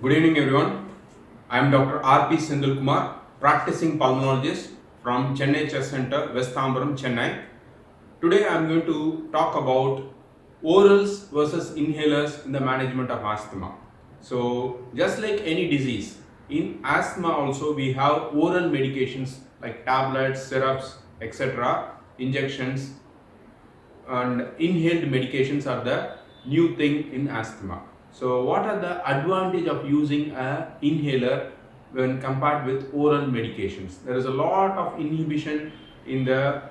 Good evening, everyone. I am Dr. R.P. Senthilkumar, practicing pulmonologist from Chennai Chest Center, West Tambaram, Chennai. Today, I am going to talk about orals versus inhalers in the management of asthma. So, just like any disease, in asthma also we have oral medications like tablets, syrups, etc., injections, and inhaled medications are the new thing in asthma. So what are the advantage of using a inhaler when compared with oral medications? There is a lot of inhibition in the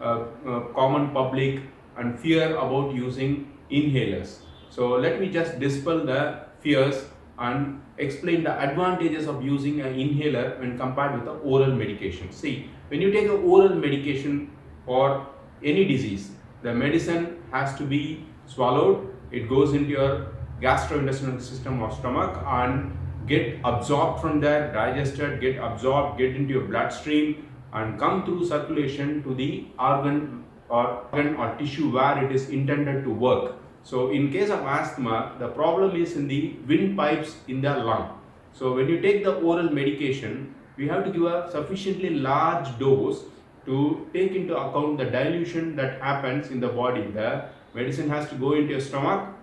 common public and fear about using inhalers. So let me just dispel the fears and explain the advantages of using an inhaler when compared with the oral medication. See, when you take an oral medication for any disease, the medicine has to be swallowed. It goes into your gastrointestinal system or stomach and get absorbed from there, digested, get absorbed, get into your bloodstream and come through circulation to the organ or tissue where it is intended to work. So in case of asthma, the problem is in the windpipes in the lung. So when you take the oral medication, we have to give a sufficiently large dose to take into account the dilution that happens in the body. The medicine has to go into your stomach,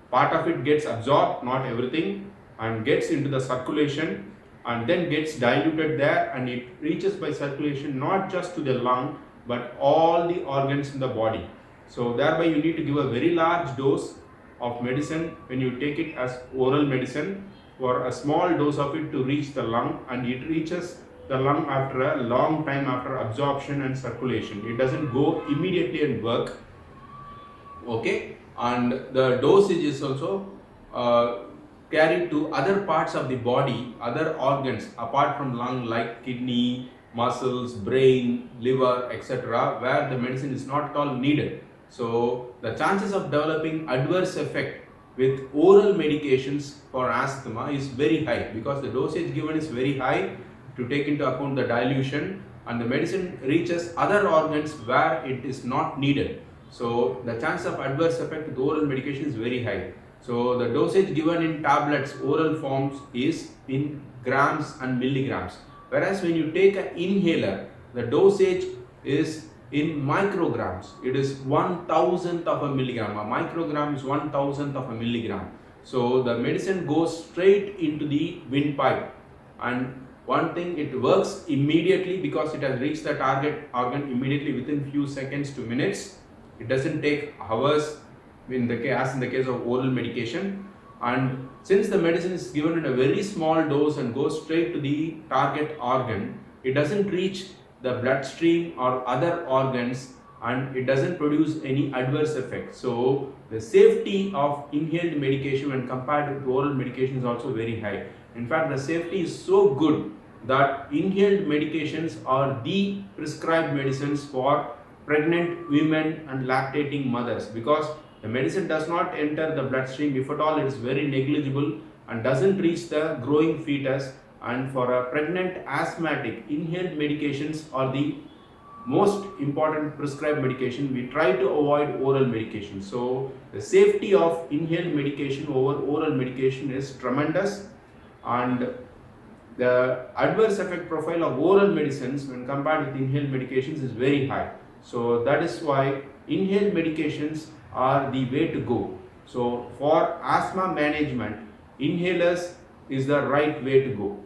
part of it gets absorbed, not everything, and gets into the circulation and then gets diluted there, and it reaches by circulation not just to the lung but all the organs in the body. So thereby you need to give a very large dose of medicine when you take it as oral medicine, for a small dose of it to reach the lung, and it reaches the lung after a long time after absorption and circulation. It doesn't go immediately and work. Okay, and the dosage is also carried to other parts of the body, other organs apart from lung, like kidney, muscles, brain, liver, etc., where the medicine is not at all needed. So the chances of developing adverse effect with oral medications for asthma is very high, because the dosage given is very high to take into account the dilution, and the medicine reaches other organs where it is not needed. So the chance of adverse effect with oral medication is very high. So the dosage given in tablets, oral forms, is in grams and milligrams. Whereas when you take an inhaler, the dosage is in micrograms. It is 1,000th of a milligram. A microgram is 1,000th of a milligram. So the medicine goes straight into the windpipe, and one thing, it works immediately because it has reached the target organ immediately within few seconds to minutes. It doesn't take hours as in the case of oral medication. And since the medicine is given in a very small dose and goes straight to the target organ, it doesn't reach the bloodstream or other organs, and it doesn't produce any adverse effect. So the safety of inhaled medication when compared to oral medication is also very high. In fact, the safety is so good that inhaled medications are the prescribed medicines for pregnant women and lactating mothers, because the medicine does not enter the bloodstream. If at all, it is very negligible and doesn't reach the growing fetus. And for a pregnant asthmatic, inhaled medications are the most important prescribed medication. We try to avoid oral medication. So the safety of inhaled medication over oral medication is tremendous, and the adverse effect profile of oral medicines when compared with inhaled medications is very high. So that is why inhaled medications are the way to go. So for asthma management, inhalers is the right way to go.